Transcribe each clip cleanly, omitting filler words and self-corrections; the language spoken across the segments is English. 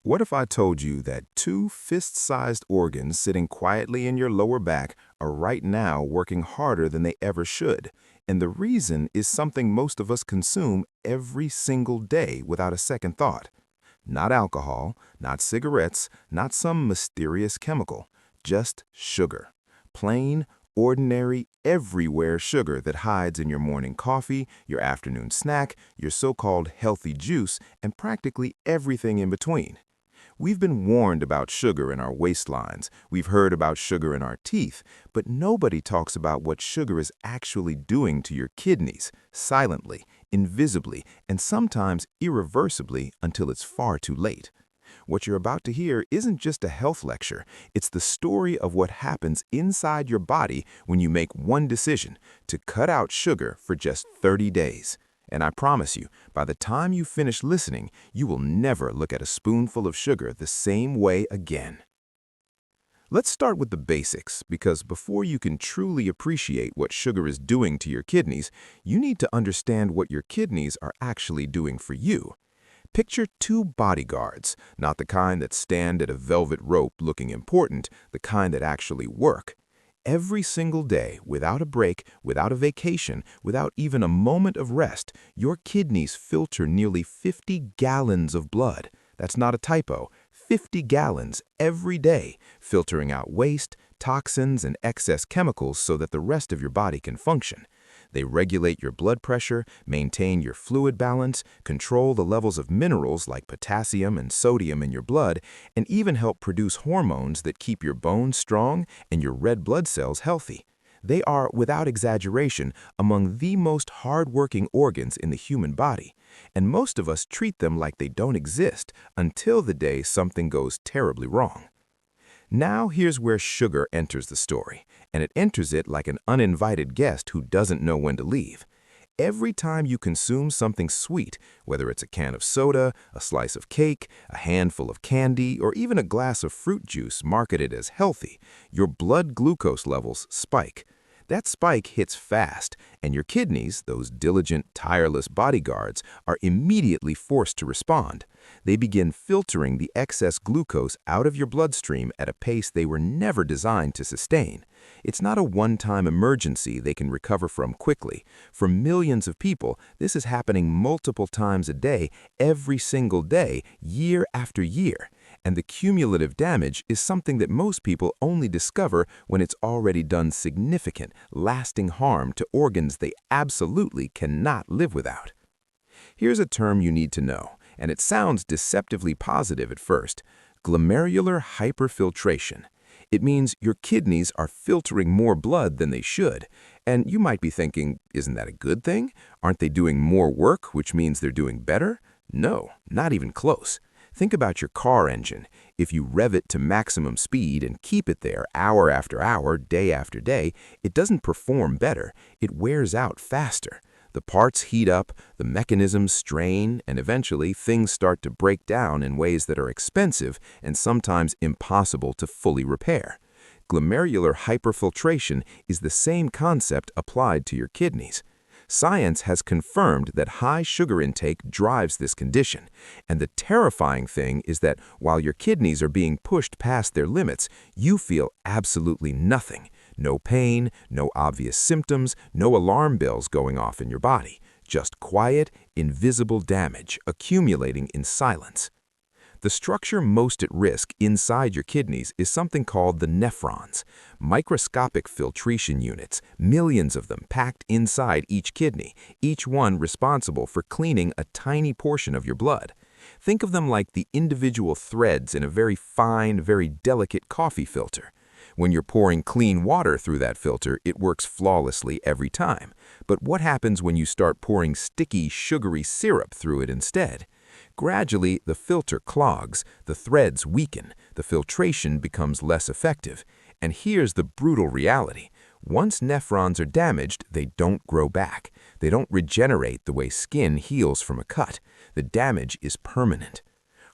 What if I told you that two fist-sized organs sitting quietly in your lower back are right now working harder than they ever should? And the reason is something most of us consume every single day without a second thought. Not alcohol, not cigarettes, not some mysterious chemical, just sugar. Plain, ordinary, everywhere sugar that hides in your morning coffee, your afternoon snack, your so-called healthy juice, and practically everything in between. We've been warned about sugar in our waistlines, we've heard about sugar in our teeth, but nobody talks about what sugar is actually doing to your kidneys, silently, invisibly, and sometimes irreversibly until it's far too late. What you're about to hear isn't just a health lecture, it's the story of what happens inside your body when you make one decision to cut out sugar for just 30 days. And I promise you, by the time you finish listening, you will never look at a spoonful of sugar the same way again. Let's start with the basics, because before you can truly appreciate what sugar is doing to your kidneys, you need to understand what your kidneys are actually doing for you. Picture two bodyguards, not the kind that stand at a velvet rope looking important, the kind that actually work. Every single day, without a break, without a vacation, without even a moment of rest, your kidneys filter nearly 50 gallons of blood. That's not a typo. 50 gallons every day, filtering out waste, toxins, and excess chemicals so that the rest of your body can function. They regulate your blood pressure, maintain your fluid balance, control the levels of minerals like potassium and sodium in your blood, and even help produce hormones that keep your bones strong and your red blood cells healthy. They are, without exaggeration, among the most hard-working organs in the human body, and most of us treat them like they don't exist until the day something goes terribly wrong. Now here's where sugar enters the story, and it enters it like an uninvited guest who doesn't know when to leave. Every time you consume something sweet, whether it's a can of soda, a slice of cake, a handful of candy, or even a glass of fruit juice marketed as healthy, your blood glucose levels spike. That spike hits fast, and your kidneys, those diligent, tireless bodyguards, are immediately forced to respond. They begin filtering the excess glucose out of your bloodstream at a pace they were never designed to sustain. It's not a one-time emergency they can recover from quickly. For millions of people, this is happening multiple times a day, every single day, year after year. And the cumulative damage is something that most people only discover when it's already done significant, lasting harm to organs they absolutely cannot live without. Here's a term you need to know, and it sounds deceptively positive at first: glomerular hyperfiltration. It means your kidneys are filtering more blood than they should. And you might be thinking, isn't that a good thing? Aren't they doing more work, which means they're doing better? No, not even close. Think about your car engine. If you rev it to maximum speed and keep it there hour after hour, day after day, it doesn't perform better. It wears out faster. The parts heat up, the mechanisms strain, and eventually things start to break down in ways that are expensive and sometimes impossible to fully repair. Glomerular hyperfiltration is the same concept applied to your kidneys. Science has confirmed that high sugar intake drives this condition, and the terrifying thing is that while your kidneys are being pushed past their limits, you feel absolutely nothing. No pain, no obvious symptoms, no alarm bells going off in your body. Just quiet, invisible damage accumulating in silence. The structure most at risk inside your kidneys is something called the nephrons, microscopic filtration units, millions of them packed inside each kidney, each one responsible for cleaning a tiny portion of your blood. Think of them like the individual threads in a very fine, very delicate coffee filter. When you're pouring clean water through that filter, it works flawlessly every time. But what happens when you start pouring sticky, sugary syrup through it instead? Gradually, the filter clogs, the threads weaken, the filtration becomes less effective. And here's the brutal reality. Once nephrons are damaged, they don't grow back. They don't regenerate the way skin heals from a cut. The damage is permanent.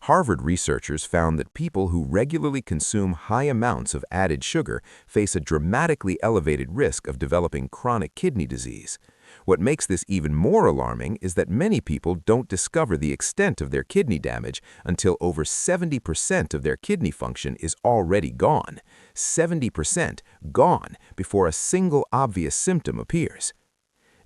Harvard researchers found that people who regularly consume high amounts of added sugar face a dramatically elevated risk of developing chronic kidney disease. What makes this even more alarming is that many people don't discover the extent of their kidney damage until over 70% of their kidney function is already gone. 70% gone before a single obvious symptom appears.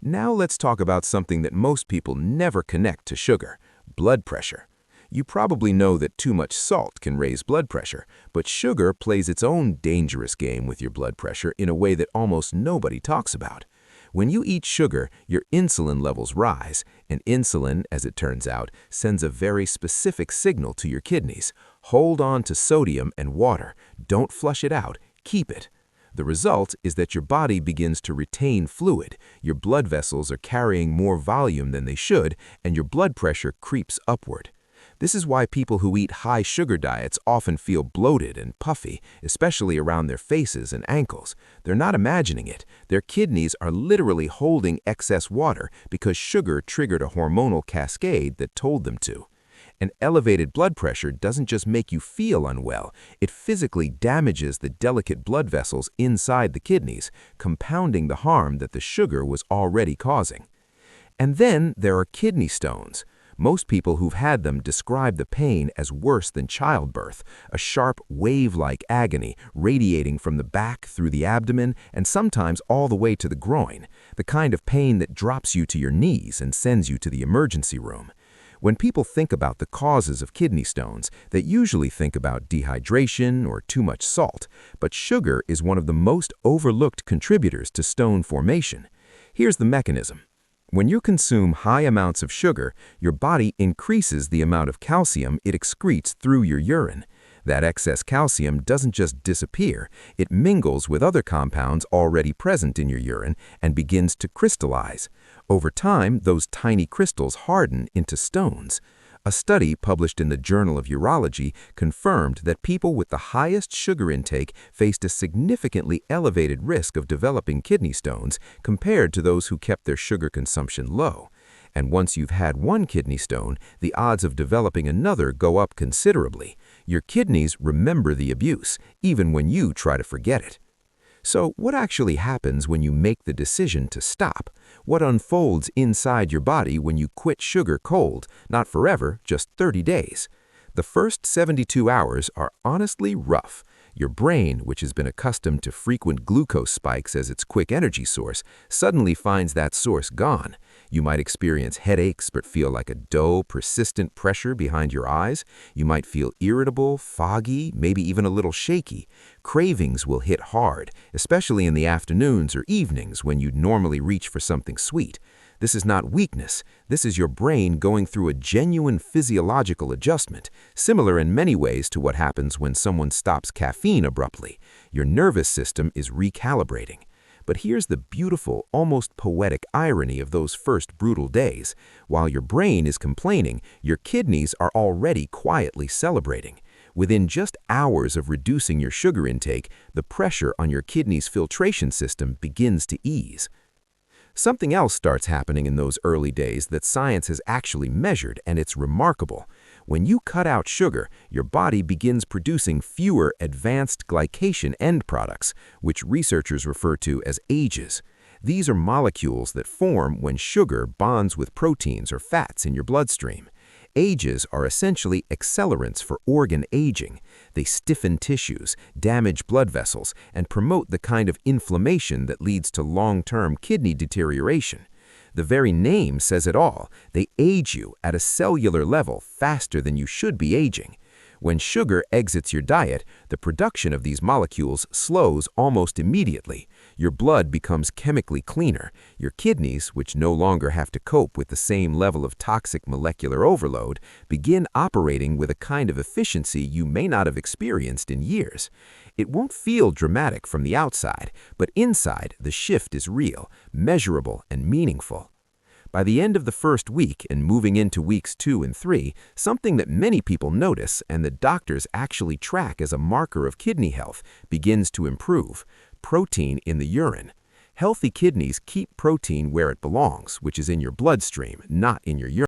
Now let's talk about something that most people never connect to sugar: blood pressure. You probably know that too much salt can raise blood pressure, but sugar plays its own dangerous game with your blood pressure in a way that almost nobody talks about. When you eat sugar, your insulin levels rise, and insulin, as it turns out, sends a very specific signal to your kidneys. Hold on to sodium and water. Don't flush it out. Keep it. The result is that your body begins to retain fluid, your blood vessels are carrying more volume than they should, and your blood pressure creeps upward. This is why people who eat high sugar diets often feel bloated and puffy, especially around their faces and ankles. They're not imagining it. Their kidneys are literally holding excess water because sugar triggered a hormonal cascade that told them to. An elevated blood pressure doesn't just make you feel unwell, it physically damages the delicate blood vessels inside the kidneys, compounding the harm that the sugar was already causing. And then there are kidney stones. Most people who've had them describe the pain as worse than childbirth, a sharp, wave-like agony radiating from the back through the abdomen and sometimes all the way to the groin, the kind of pain that drops you to your knees and sends you to the emergency room. When people think about the causes of kidney stones, they usually think about dehydration or too much salt, but sugar is one of the most overlooked contributors to stone formation. Here's the mechanism. When you consume high amounts of sugar, your body increases the amount of calcium it excretes through your urine. That excess calcium doesn't just disappear, it mingles with other compounds already present in your urine and begins to crystallize. Over time, those tiny crystals harden into stones. A study published in the Journal of Urology confirmed that people with the highest sugar intake faced a significantly elevated risk of developing kidney stones compared to those who kept their sugar consumption low. And once you've had one kidney stone, the odds of developing another go up considerably. Your kidneys remember the abuse, even when you try to forget it. So what actually happens when you make the decision to stop? What unfolds inside your body when you quit sugar cold, not forever, just 30 days? The first 72 hours are honestly rough. Your brain, which has been accustomed to frequent glucose spikes as its quick energy source, suddenly finds that source gone. You might experience headaches but feel like a dull, persistent pressure behind your eyes. You might feel irritable, foggy, maybe even a little shaky. Cravings will hit hard, especially in the afternoons or evenings when you'd normally reach for something sweet. This is not weakness. This is your brain going through a genuine physiological adjustment, similar in many ways to what happens when someone stops caffeine abruptly. Your nervous system is recalibrating. But here's the beautiful, almost poetic irony of those first brutal days. While your brain is complaining, your kidneys are already quietly celebrating. Within just hours of reducing your sugar intake, the pressure on your kidney's filtration system begins to ease. Something else starts happening in those early days that science has actually measured, and it's remarkable. When you cut out sugar, your body begins producing fewer advanced glycation end products, which researchers refer to as AGEs. These are molecules that form when sugar bonds with proteins or fats in your bloodstream. AGEs are essentially accelerants for organ aging. They stiffen tissues, damage blood vessels, and promote the kind of inflammation that leads to long-term kidney deterioration. The very name says it all. They age you at a cellular level faster than you should be aging. When sugar exits your diet, the production of these molecules slows almost immediately. Your blood becomes chemically cleaner. Your kidneys, which no longer have to cope with the same level of toxic molecular overload, begin operating with a kind of efficiency you may not have experienced in years. It won't feel dramatic from the outside, but inside, the shift is real, measurable, and meaningful. By the end of the first week and moving into weeks 2 and 3, something that many people notice and that doctors actually track as a marker of kidney health begins to improve: protein in the urine. Healthy kidneys keep protein where it belongs, which is in your bloodstream, not in your urine.